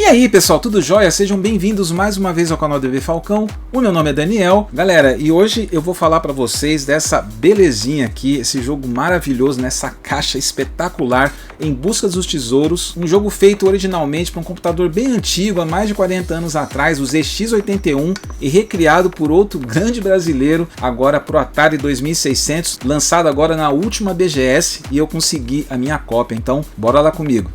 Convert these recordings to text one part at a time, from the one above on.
E aí pessoal, tudo jóia? Sejam bem-vindos mais uma vez ao canal DV Falcão. O meu nome é Daniel. Galera, e hoje eu vou falar para vocês dessa belezinha aqui, esse jogo maravilhoso nessa caixa espetacular, Em Busca dos Tesouros. Um jogo feito originalmente para um computador bem antigo, há mais de 40 anos atrás, o ZX81, e recriado por outro grande brasileiro, agora pro Atari 2600, lançado agora na última BGS, e eu consegui a minha cópia, então bora lá comigo.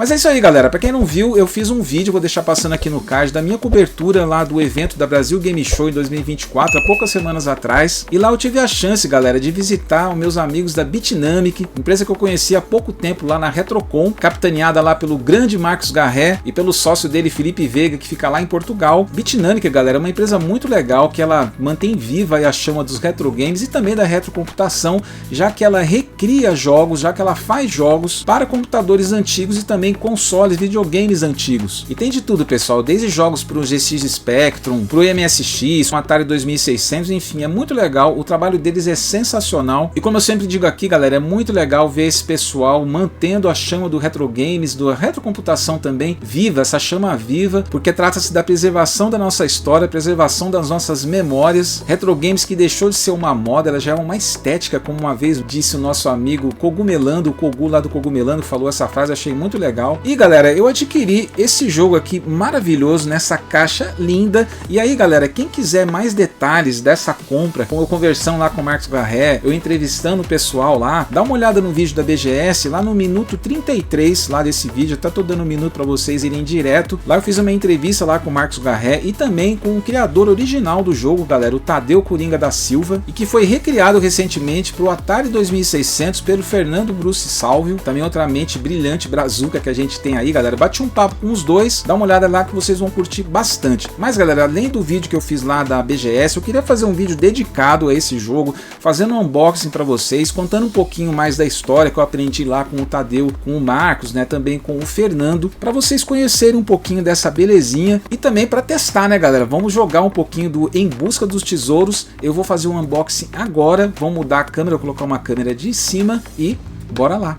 Mas é isso aí, galera. Para quem não viu, eu fiz um vídeo, vou deixar passando aqui no card, da minha cobertura lá do evento da Brasil Game Show em 2024, há poucas semanas atrás. E lá eu tive a chance, galera, de visitar os meus amigos da Bitnamic, empresa que eu conheci há pouco tempo lá na Retrocon, capitaneada lá pelo grande Marcos Garré e pelo sócio dele, Felipe Veiga, que fica lá em Portugal. Bitnamic, galera, é uma empresa muito legal, que ela mantém viva a chama dos retro games e também da retrocomputação, já que ela recria jogos, já que ela faz jogos para computadores antigos e também consoles, videogames antigos. E tem de tudo, pessoal, desde jogos para o GX Spectrum, para o MSX, um Atari 2600, enfim, é muito legal, o trabalho deles é sensacional. E como eu sempre digo aqui, galera, é muito legal ver esse pessoal mantendo a chama do retro games, da retrocomputação também viva, essa chama viva, porque trata-se da preservação da nossa história, preservação das nossas memórias. Retro games que deixou de ser uma moda, ela já é uma estética, como uma vez disse o nosso amigo Cogumelando, o Kogu lá do Cogumelando falou essa frase, achei muito legal. E galera, eu adquiri esse jogo aqui maravilhoso nessa caixa linda. E aí galera, quem quiser mais detalhes dessa compra, com eu conversando lá com o Marcos Garré, eu entrevistando o pessoal lá, dá uma olhada no vídeo da BGS, lá no minuto 33 lá desse vídeo, até tô dando um minuto para vocês irem direto. Lá eu fiz uma entrevista lá com o Marcos Garré e também com o criador original do jogo, galera, o Tadeu Coringa da Silva, e que foi recriado recentemente para o Atari 2600 pelo Fernando Bruce Salvio, também outra mente brilhante brazuca que a gente tem aí, galera. Bate um papo com os dois, dá uma olhada lá que vocês vão curtir bastante. Mas galera, além do vídeo que eu fiz lá da BGS, eu queria fazer um vídeo dedicado a esse jogo, fazendo um unboxing para vocês, contando um pouquinho mais da história que eu aprendi lá com o Tadeu, com o Marcos, né, também com o Fernando, para vocês conhecerem um pouquinho dessa belezinha e também para testar, né, galera. Vamos jogar um pouquinho do Em Busca dos Tesouros. Eu vou fazer um unboxing agora, vou mudar a câmera, vou colocar uma câmera de cima e bora lá.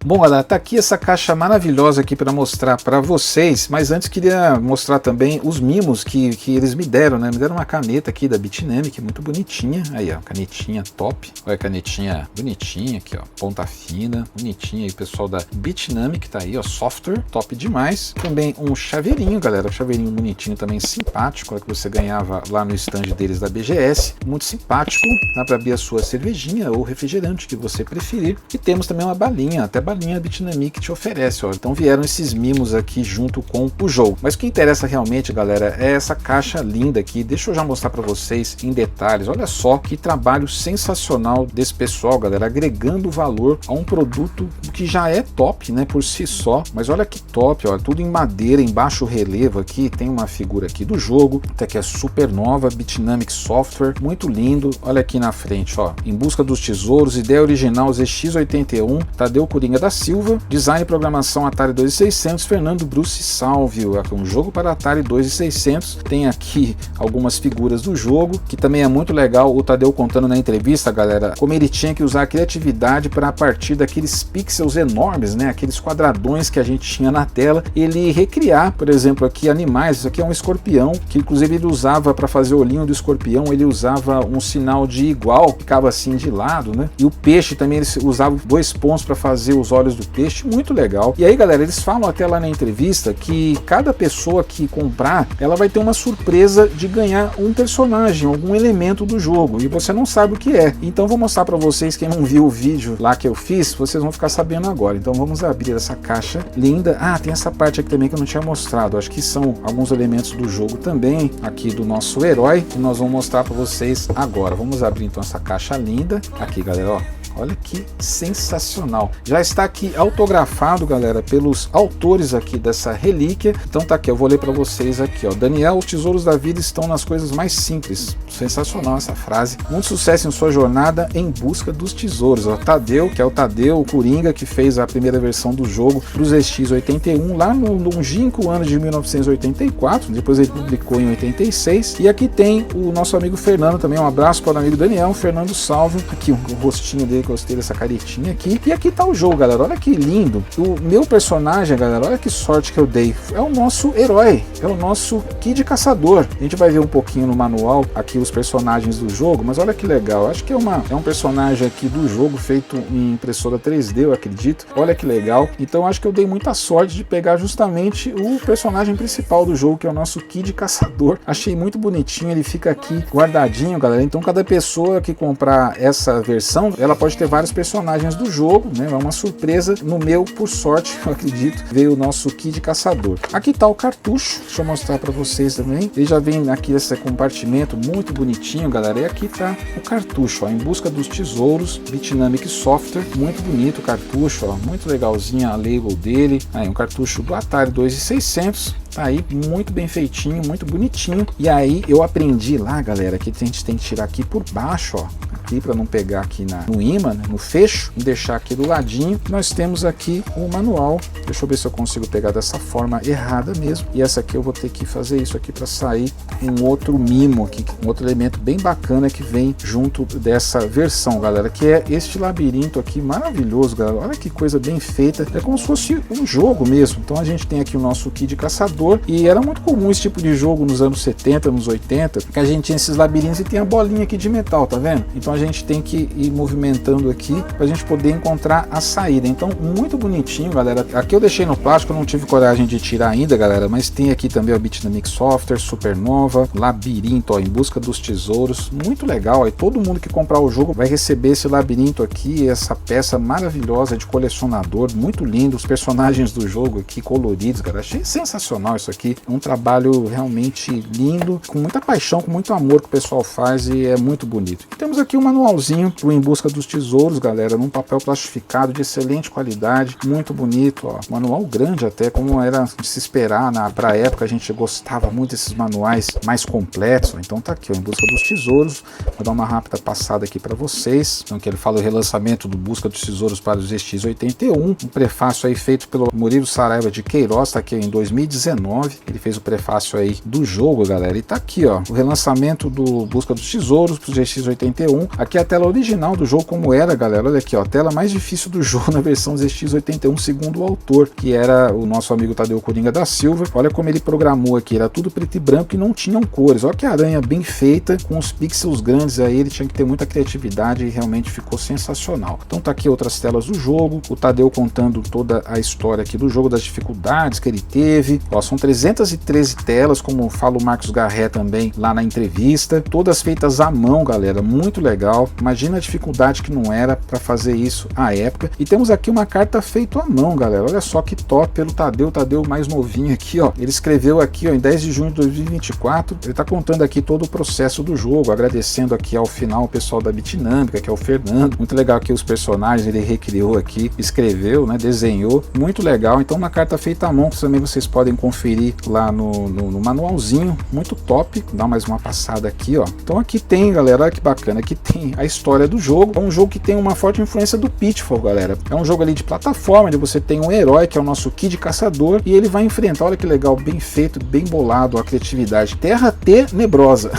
Bom, galera, tá aqui essa caixa maravilhosa aqui para mostrar para vocês, mas antes queria mostrar também os mimos que eles me deram, né? Me deram uma caneta aqui da Bitnamic, muito bonitinha, aí ó, canetinha top, olha a canetinha bonitinha aqui ó, ponta fina, bonitinha aí, pessoal da Bitnamic, tá aí ó, software, top demais. Também um chaveirinho, galera, chaveirinho bonitinho também, simpático, que você ganhava lá no stand deles da BGS, muito simpático, dá para abrir a sua cervejinha ou refrigerante que você preferir. E temos também uma balinha, até balinha Bitnamic te oferece, ó. Então vieram esses mimos aqui junto com o jogo. Mas o que interessa realmente, galera, é essa caixa linda aqui. Deixa eu já mostrar para vocês em detalhes. Olha só que trabalho sensacional desse pessoal, galera, agregando valor a um produto que já é top, né, por si só. Mas olha que top, ó, tudo em madeira, em baixo relevo aqui. Tem uma figura aqui do jogo, até que é super nova, Bitnamic Software, muito lindo. Olha aqui na frente, ó, Em Busca dos Tesouros, ideia original ZX81, Tadeu Coringa da Silva, design e programação Atari 2600, Fernando Bruce Salvio, aqui um jogo para Atari 2600. Tem aqui algumas figuras do jogo, que também é muito legal, o Tadeu contando na entrevista, galera, como ele tinha que usar a criatividade para, a partir daqueles pixels enormes, né, aqueles quadradões que a gente tinha na tela, ele recriar, por exemplo, aqui animais. Isso aqui é um escorpião, que inclusive ele usava para fazer o olhinho do escorpião, ele usava um sinal de igual, ficava assim de lado, né, e o peixe também ele usava 2 pontos para fazer os olhos do peixe, muito legal. E aí, galera, eles falam até lá na entrevista que cada pessoa que comprar, ela vai ter uma surpresa de ganhar um personagem, algum elemento do jogo, e você não sabe o que é. Então vou mostrar para vocês, quem não viu o vídeo lá que eu fiz, vocês vão ficar sabendo agora. Então vamos abrir essa caixa linda. Ah, tem essa parte aqui também que eu não tinha mostrado, acho que são alguns elementos do jogo também, aqui do nosso herói, que nós vamos mostrar para vocês agora. Vamos abrir então essa caixa linda, aqui, galera, ó. Olha que sensacional. Já está aqui autografado, galera, pelos autores aqui dessa relíquia. Então tá aqui, eu vou ler para vocês aqui, ó. Daniel, os tesouros da vida estão nas coisas mais simples. Sensacional essa frase. Muito sucesso em sua jornada em busca dos tesouros. Ó, Tadeu, que é o Tadeu Coringa, que fez a primeira versão do jogo para o ZX81 lá no longínquo ano de 1984. Depois ele publicou em 86. E aqui tem o nosso amigo Fernando também. Um abraço para o amigo Daniel, Fernando Salvo. Aqui o rostinho dele gostei dessa caretinha aqui. E aqui tá o jogo, galera, olha que lindo. O meu personagem, galera, olha que sorte que eu dei. É o nosso herói, é o nosso Kid Caçador. A gente vai ver um pouquinho no manual aqui os personagens do jogo, mas olha que legal. Acho que é um personagem aqui do jogo feito em impressora 3D, eu acredito. Olha que legal. Então acho que eu dei muita sorte de pegar justamente o personagem principal do jogo, que é o nosso Kid Caçador. Achei muito bonitinho, ele fica aqui guardadinho, galera. Então cada pessoa que comprar essa versão, ela pode ter vários personagens do jogo, né? É uma surpresa. No meu, por sorte, eu acredito, veio o nosso Kid Caçador. Aqui tá o cartucho, deixa eu mostrar para vocês também. Ele já vem aqui esse compartimento muito bonitinho, galera. E aqui tá o cartucho, ó, Em Busca dos Tesouros, Bitnamic Software. Muito bonito o cartucho, ó, muito legalzinha a label dele. Aí um cartucho do Atari 2600. Tá aí muito bem feitinho, muito bonitinho. E aí eu aprendi lá, galera, que a gente tem que tirar aqui por baixo, ó, aqui para não pegar aqui no imã, né, no fecho, e deixar aqui do ladinho. Nós temos aqui o manual. Deixa eu ver se eu consigo pegar dessa forma errada mesmo. E essa aqui eu vou ter que fazer isso aqui para sair um outro mimo aqui, um outro elemento bem bacana que vem junto dessa versão, galera, que é este labirinto aqui maravilhoso, galera. Olha que coisa bem feita. É como se fosse um jogo mesmo. Então a gente tem aqui o nosso Kid Caçador. E era muito comum esse tipo de jogo nos anos 70, nos 80, que a gente tinha esses labirintos e tem a bolinha aqui de metal, tá vendo? Então a gente tem que ir movimentando aqui pra gente poder encontrar a saída. Então muito bonitinho, galera. Aqui eu deixei no plástico, eu não tive coragem de tirar ainda, galera, mas tem aqui também o Bitnamic Software, Supernova, Labirinto, ó, Em Busca dos Tesouros. Muito legal, aí todo mundo que comprar o jogo vai receber esse labirinto aqui, essa peça maravilhosa de colecionador, muito lindo, os personagens do jogo aqui coloridos, galera. Achei sensacional isso aqui, é um trabalho realmente lindo, com muita paixão, com muito amor que o pessoal faz e é muito bonito. E temos aqui um manualzinho do Em Busca dos Tesouros, galera, num papel plastificado de excelente qualidade, muito bonito, ó, manual grande até, como era de se esperar pra época. A gente gostava muito desses manuais mais completos. Então tá aqui, ó, Em Busca dos Tesouros. Vou dar uma rápida passada aqui para vocês. Então que ele fala o relançamento do Busca dos Tesouros para os ZX81, um prefácio aí feito pelo Murilo Saraiva de Queiroz, tá aqui em 2019. Ele fez o prefácio aí do jogo, galera, e tá aqui, ó, o relançamento do Busca dos Tesouros pro ZX81. Aqui é a tela original do jogo como era, galera. Olha aqui, ó, a tela mais difícil do jogo na versão ZX81, segundo o autor, que era o nosso amigo Tadeu Coringa da Silva. Olha como ele programou aqui, era tudo preto e branco e não tinham cores. Olha que aranha bem feita, com os pixels grandes aí, ele tinha que ter muita criatividade e realmente ficou sensacional. Então tá aqui outras telas do jogo, o Tadeu contando toda a história aqui do jogo, das dificuldades que ele teve. Ó, são 313 telas, como fala o Marcos Garré também lá na entrevista, todas feitas à mão, galera, muito legal. Imagina a dificuldade que não era para fazer isso à época. E temos aqui uma carta feita à mão, galera, olha só que top, pelo Tadeu mais novinho aqui, ó. Ele escreveu aqui, ó, em 10 de junho de 2024, ele tá contando aqui todo o processo do jogo, agradecendo aqui ao final o pessoal da Bitnamic, que é o Fernando. Muito legal aqui os personagens, ele recriou aqui, escreveu, né, desenhou, muito legal. Então uma carta feita à mão, que também vocês podem conferir lá no manualzinho, muito top. Dá mais uma passada aqui, ó. Então aqui tem, galera, olha que bacana, aqui tem a história do jogo. É um jogo que tem uma forte influência do Pitfall, galera. É um jogo ali de plataforma, onde você tem um herói, que é o nosso Kid Caçador, e ele vai enfrentar, olha que legal, bem feito, bem bolado, a criatividade. Terra Tenebrosa.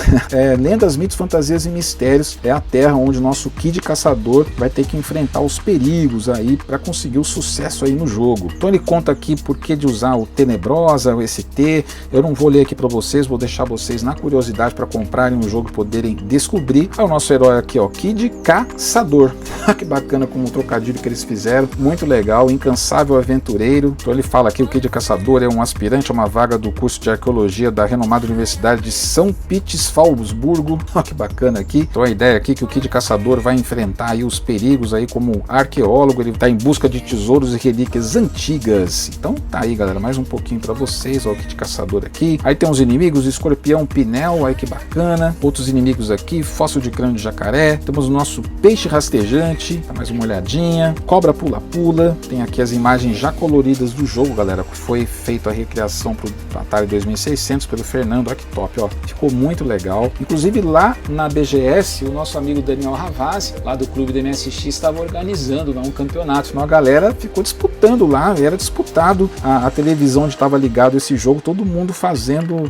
Lendas, mitos, fantasias e mistérios. É a terra onde o nosso Kid Caçador vai ter que enfrentar os perigos aí para conseguir o sucesso aí no jogo. Então ele conta aqui por que de usar o Tenebrosa, o ST. Eu não vou ler aqui para vocês, vou deixar vocês na curiosidade para comprarem o jogo e poderem descobrir. É o nosso herói aqui, ó, Kid Caçador. Que bacana como o trocadilho que eles fizeram, muito legal, incansável aventureiro. Então ele fala aqui, o Kid Caçador é um aspirante a uma vaga do curso de arqueologia da renomada Universidade de São Petersburgo. Que bacana aqui. Então a ideia aqui é que o Kid Caçador vai enfrentar aí os perigos aí como arqueólogo, ele está em busca de tesouros e relíquias antigas. Então tá aí, galera, mais um pouquinho para vocês, ó, o Kid Caçador aqui. Aí tem os inimigos, escorpião, pinel, aí que bacana. Outros inimigos aqui, fóssil de crânio de jacaré. Temos o nosso peixe rastejante, dá mais uma olhadinha. Cobra pula-pula. Tem aqui as imagens já coloridas do jogo, galera, que foi feita a recriação pro Atari 2600 pelo Fernando. Olha que top, ó. Ficou muito legal. Inclusive lá na BGS, o nosso amigo Daniel Ravazzi, lá do clube do MSX, estava organizando lá um campeonato. Então a galera ficou disputando lá, era disputado. A televisão onde estava ligado legal esse jogo, todo mundo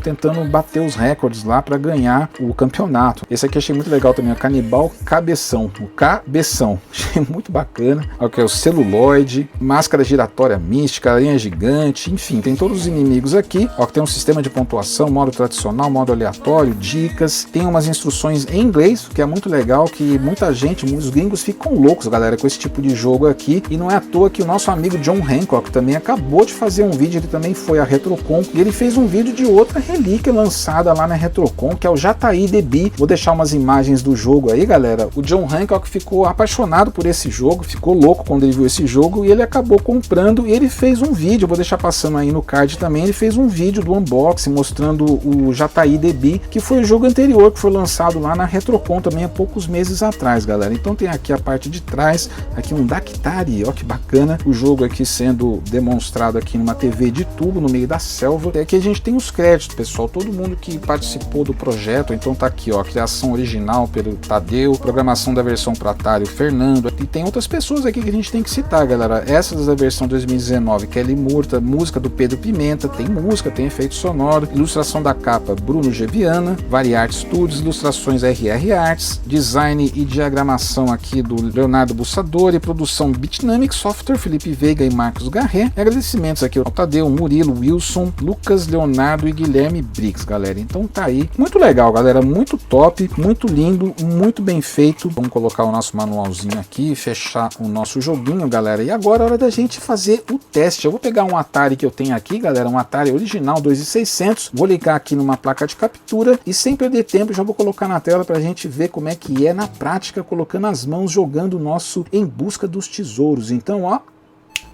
tentando bater os recordes lá para ganhar o campeonato. Esse aqui achei muito legal também, o Canibal Cabeção, o Cabeção, achei muito bacana. Aqui é o Celuloide, Máscara Giratória Mística, Aranha Gigante, enfim, tem todos os inimigos aqui. Ó, que tem um sistema de pontuação, modo tradicional, modo aleatório, dicas, tem umas instruções em inglês, que é muito legal, que muita gente, muitos gringos ficam loucos, galera, com esse tipo de jogo aqui, e não é à toa que o nosso amigo John Hancock também acabou de fazer um vídeo, ele também foi à Retrocon, e ele fez um vídeo de outra relíquia lançada lá na Retrocon, que é o Jataí DB. Vou deixar umas imagens do jogo aí, galera. O John Hancock ficou apaixonado por esse jogo, ficou louco quando ele viu esse jogo, e ele acabou comprando, e ele fez um vídeo, vou deixar passando aí no card também, ele fez um vídeo do unboxing mostrando o Jataí DB, que foi o jogo anterior, que foi lançado lá na Retrocon também há poucos meses atrás, galera. Então tem aqui a parte de trás, aqui um Dactari, ó que bacana, o jogo aqui sendo demonstrado aqui numa TV de tubo no meio da selva. E aqui a gente tem os créditos, pessoal, todo mundo que participou do projeto. Então tá aqui, ó, criação original pelo Tadeu, programação da versão para Atari, o Fernando, e tem outras pessoas aqui que a gente tem que citar, galera. Essa da versão 2019, Kelly Murta, música do Pedro Pimenta, tem música, tem efeito sonoro, ilustração da capa Bruno Geviana, Variart Studios, ilustrações RR Arts, design e diagramação aqui do Leonardo Bussadori, produção Bitnamic Software, Felipe Veiga e Marcos Garré. E agradecimentos aqui ao Tadeu, Murilo, Wilson, Lucas, Leonardo e Guilherme Briggs, galera. Então tá aí, muito legal, galera, muito top, muito lindo, muito bem feito. Vamos colocar o nosso manualzinho aqui, fechar o nosso joguinho, galera. E agora é hora da gente fazer o teste. Eu vou pegar um Atari que eu tenho aqui, galera, um Atari original 2600, vou ligar aqui numa placa de captura e sem perder tempo já vou colocar na tela pra gente ver como é que é na prática, colocando as mãos, jogando o nosso Em Busca dos Tesouros. Então, ó,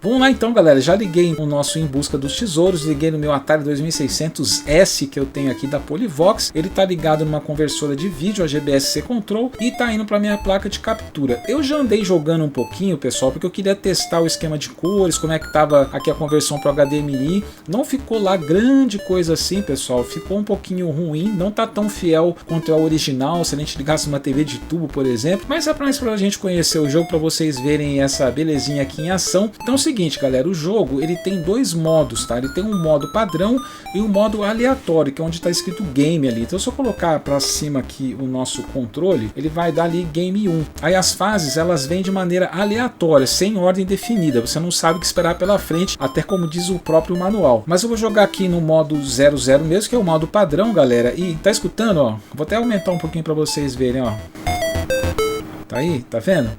vamos lá então, galera, já liguei o nosso Em Busca dos Tesouros, liguei no meu Atari 2600S que eu tenho aqui da Polivox, ele tá ligado numa conversora de vídeo, a GBSC Control, e tá indo para minha placa de captura. Eu já andei jogando um pouquinho, pessoal, porque eu queria testar o esquema de cores, como é que tava aqui a conversão para HDMI, não ficou lá grande coisa assim, pessoal, ficou um pouquinho ruim, não tá tão fiel quanto é o original, se a gente ligasse uma TV de tubo, por exemplo, mas é mais pra gente conhecer o jogo, para vocês verem essa belezinha aqui em ação. Então seguinte, galera, o jogo ele tem dois modos, tá? Ele tem um modo padrão e um modo aleatório, que é onde está escrito game ali. Então se eu colocar para cima aqui o nosso controle, ele vai dar ali game 1. Aí as fases elas vêm de maneira aleatória, sem ordem definida. Você não sabe o que esperar pela frente, até como diz o próprio manual. Mas eu vou jogar aqui no modo 00 mesmo, que é o modo padrão, galera. E tá escutando, ó? Vou até aumentar um pouquinho para vocês verem, ó. Tá aí? Tá vendo?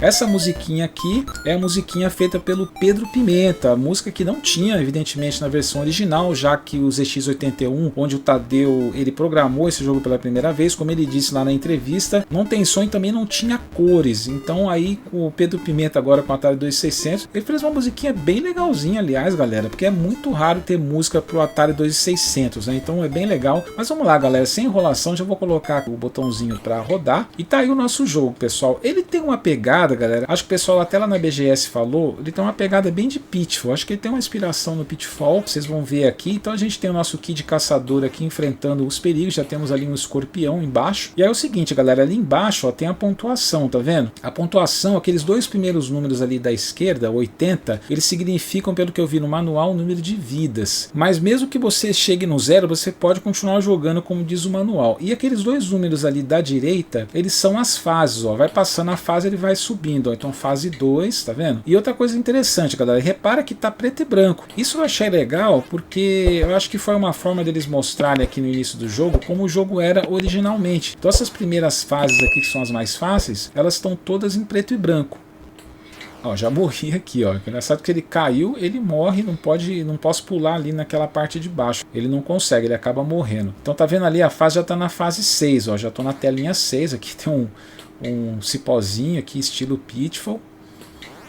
Essa musiquinha aqui é a musiquinha feita pelo Pedro Pimenta, a música que não tinha, evidentemente, na versão original, já que o ZX81, onde o Tadeu ele programou esse jogo pela primeira vez, como ele disse lá na entrevista, não tem som e também não tinha cores. Então aí com o Pedro Pimenta agora com o Atari 2600, ele fez uma musiquinha bem legalzinha, aliás, galera, porque é muito raro ter música pro Atari 2600, né? Então é bem legal. Mas vamos lá, galera, sem enrolação, já vou colocar o botãozinho para rodar e tá aí o nosso jogo, pessoal. Ele tem uma pegada, galera, acho que o pessoal até lá na BGS falou, ele tem uma pegada bem de Pitfall, acho que ele tem uma inspiração no Pitfall, vocês vão ver aqui. Então a gente tem o nosso kit caçador aqui enfrentando os perigos, já temos ali um escorpião embaixo, e aí é o seguinte, galera, ali embaixo ó, tem a pontuação, tá vendo? A pontuação, aqueles dois primeiros números ali da esquerda, 80, eles significam, pelo que eu vi no manual, o número de vidas, mas mesmo que você chegue no zero, você pode continuar jogando como diz o manual. E aqueles dois números ali da direita, eles são as fases, ó, vai passando a fase, ele vai subindo. Então fase 2, tá vendo? E outra coisa interessante, galera, repara que tá preto e branco. Isso eu achei legal porque eu acho que foi uma forma deles mostrarem aqui no início do jogo como o jogo era originalmente. Então essas primeiras fases aqui, que são as mais fáceis, elas estão todas em preto e branco. Ó, já morri aqui, ó. Engraçado que ele caiu, ele morre, não posso pular ali naquela parte de baixo. Ele não consegue, ele acaba morrendo. Então tá vendo ali, a fase já tá na fase 6, ó. Já tô na telinha 6, aqui tem um cipózinho aqui, estilo Pitfall.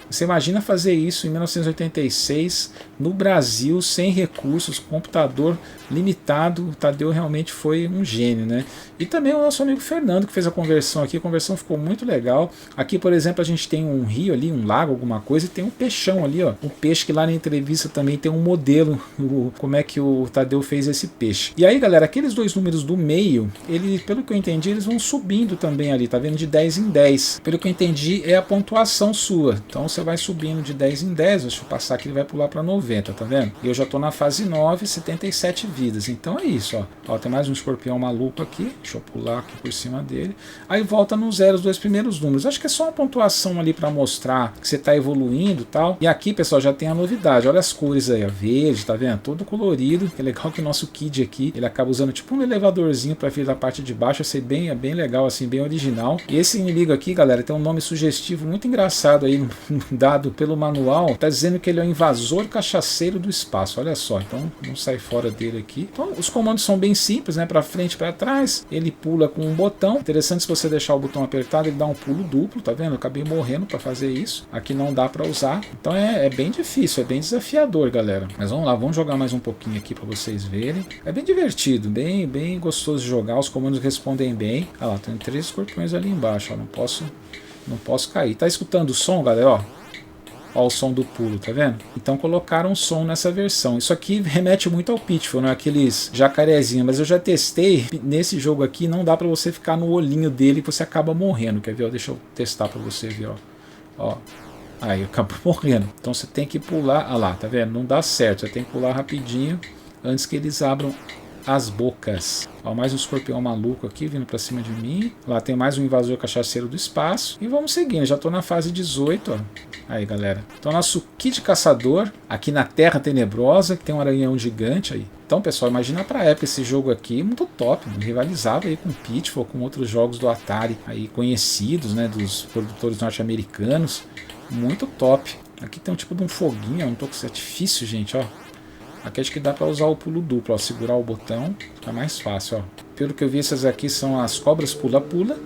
Você imagina fazer isso em 1986 no Brasil, sem recursos, computador limitado. O Tadeu realmente foi um gênio, né? E também o nosso amigo Fernando, que fez a conversão aqui. A conversão ficou muito legal. Aqui, por exemplo, a gente tem um rio ali, um lago, alguma coisa, e tem um peixão ali, ó. Um peixe que lá na entrevista também tem um modelo, como é que o Tadeu fez esse peixe. E aí, galera, aqueles dois números do meio, pelo que eu entendi, eles vão subindo também ali, tá vendo? De 10 em 10. Pelo que eu entendi, é a pontuação sua. Então, você você vai subindo de 10 em 10, deixa eu passar aqui, ele vai pular para 90, tá vendo? E eu já tô na fase 9, 77 vidas, então é isso, ó. Tem mais um escorpião maluco aqui, deixa eu pular aqui por cima dele. Aí volta no 0 os dois primeiros números, acho que é só uma pontuação ali para mostrar que você tá evoluindo e tal. E aqui, pessoal, já tem a novidade, olha as cores aí, ó, verde, tá vendo? Todo colorido, que é legal que o nosso Kid aqui, ele acaba usando tipo um elevadorzinho para vir da parte de baixo, é bem legal, assim, bem original. E esse inimigo aqui, galera, tem um nome sugestivo muito engraçado aí, dado pelo manual, tá dizendo que ele é o invasor cachaceiro do espaço, olha só, então vamos sair fora dele aqui. Então os comandos são bem simples, né, para frente e para trás, ele pula com um botão, interessante se você deixar o botão apertado, ele dá um pulo duplo, tá vendo? Eu acabei morrendo para fazer isso, aqui não dá para usar, então é bem difícil, é bem desafiador, galera. Mas vamos lá, vamos jogar mais um pouquinho aqui para vocês verem, é bem divertido, bem gostoso de jogar, os comandos respondem bem. Olha lá, tem 3 escorpiões ali embaixo, ó, não posso cair. Tá escutando o som, galera? Ó o som do pulo, tá vendo? Então colocaram som nessa versão. Isso aqui remete muito ao Pitfall, né? Aqueles jacarezinhos, mas eu já testei. Nesse jogo aqui não dá pra você ficar no olhinho dele que você acaba morrendo. Quer ver? Ó, deixa eu testar pra você ver, ó. Aí acaba morrendo. Então você tem que pular. Ah lá, tá vendo? Não dá certo. Você tem que pular rapidinho antes que eles abram as bocas. Ó, mais um escorpião maluco aqui vindo pra cima de mim. Lá tem mais um invasor cachaceiro do espaço. E vamos seguindo, já tô na fase 18, ó. Aí, galera. Então nosso Kid caçador aqui na Terra Tenebrosa, que tem um aranhão gigante aí. Então, pessoal, imagina pra época esse jogo aqui, muito top, rivalizava aí com Pitfall, com outros jogos do Atari aí conhecidos, né, dos produtores norte-americanos. Muito top. Aqui tem um tipo de um foguinho, um toque de artifício, gente, ó. Aqui acho que dá para usar o pulo duplo, ó, segurar o botão, tá mais fácil, ó. Pelo que eu vi, essas aqui são as cobras pula-pula.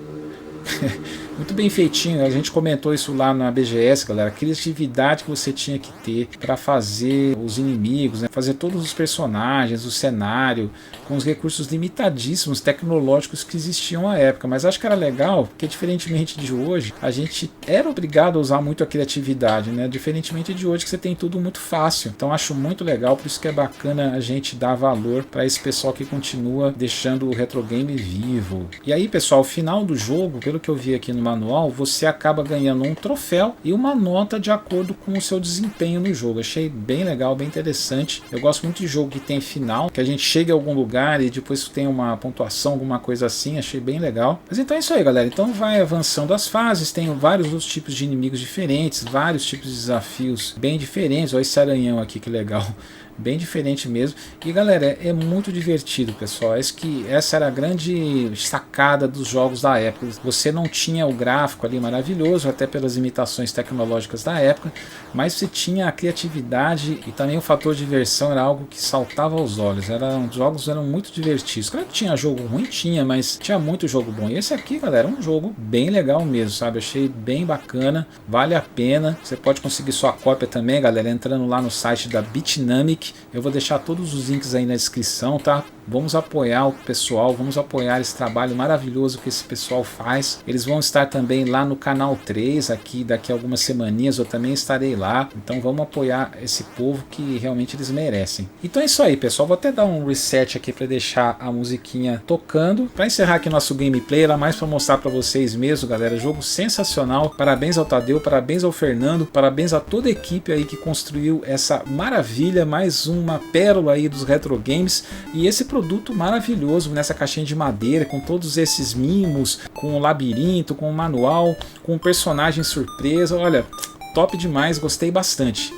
Muito bem feitinho, a gente comentou isso lá na BGS, galera, a criatividade que você tinha que ter para fazer os inimigos, né? Fazer todos os personagens, o cenário, com os recursos limitadíssimos tecnológicos que existiam à época, mas acho que era legal, porque diferentemente de hoje, a gente era obrigado a usar muito a criatividade, né? Diferentemente de hoje que você tem tudo muito fácil, então acho muito legal, por isso que é bacana a gente dar valor para esse pessoal que continua deixando o retro game vivo. E aí, pessoal, o final do jogo, pelo que eu vi aqui no manual, você acaba ganhando um troféu e uma nota de acordo com o seu desempenho no jogo. Achei bem legal, bem interessante. Eu gosto muito de jogo que tem final, que a gente chega a algum lugar e depois tem uma pontuação, alguma coisa assim. Achei bem legal. Mas então é isso aí, galera. Então vai avançando as fases, tem vários outros tipos de inimigos diferentes, vários tipos de desafios bem diferentes. Olha esse aranhão aqui, que legal. Bem diferente mesmo. E galera, é muito divertido, pessoal. Essa era a grande sacada dos jogos da época. Você não tinha o gráfico ali maravilhoso, até pelas imitações tecnológicas da época, mas você tinha a criatividade e também o fator de diversão era algo que saltava aos olhos. Os jogos eram muito divertidos. Claro que tinha jogo ruim, tinha, mas tinha muito jogo bom. E esse aqui, galera, é um jogo bem legal mesmo, sabe? Achei bem bacana, vale a pena. Você pode conseguir sua cópia também, galera, entrando lá no site da Bitnamic. Eu vou deixar todos os links aí na descrição, tá? Vamos apoiar o pessoal, vamos apoiar esse trabalho maravilhoso que esse pessoal faz. Eles vão estar também lá no canal 3, daqui a algumas semaninhas eu também estarei lá. Então vamos apoiar esse povo que realmente eles merecem. Então é isso aí, pessoal. Vou até dar um reset aqui para deixar a musiquinha tocando. Para encerrar aqui nosso gameplay, era mais para mostrar para vocês mesmo, galera. Jogo sensacional. Parabéns ao Tadeu, parabéns ao Fernando, parabéns a toda a equipe aí que construiu essa maravilha, mais uma pérola aí dos retro games. E esse produto maravilhoso nessa caixinha de madeira, com todos esses mimos, com o labirinto, com o manual, com o personagem surpresa. Olha, top demais, gostei bastante.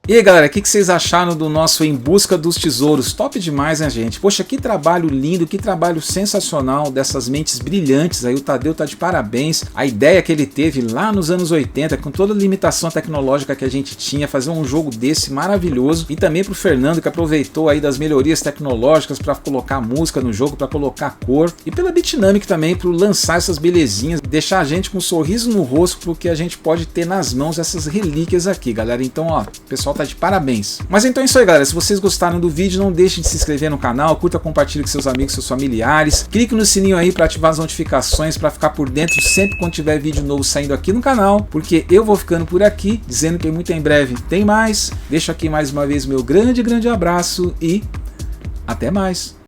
E aí, galera, o que vocês acharam do nosso Em Busca dos Tesouros? Top demais, né, gente? Poxa, que trabalho lindo, que trabalho sensacional dessas mentes brilhantes aí. O Tadeu tá de parabéns. A ideia que ele teve lá nos anos 80, com toda a limitação tecnológica que a gente tinha, fazer um jogo desse maravilhoso. E também pro Fernando, que aproveitou aí das melhorias tecnológicas para colocar música no jogo, para colocar cor. E pela Bitnamic também, para lançar essas belezinhas, deixar a gente com um sorriso no rosto, porque a gente pode ter nas mãos essas relíquias aqui, galera. Então, ó, o pessoal tá de parabéns. Mas então é isso aí, galera. Se vocês gostaram do vídeo, não deixem de se inscrever no canal, curta, compartilhe com seus amigos, seus familiares, clique no sininho aí para ativar as notificações, para ficar por dentro sempre quando tiver vídeo novo saindo aqui no canal, porque eu vou ficando por aqui, dizendo que muito em breve tem mais. Deixo aqui mais uma vez meu grande abraço e até mais.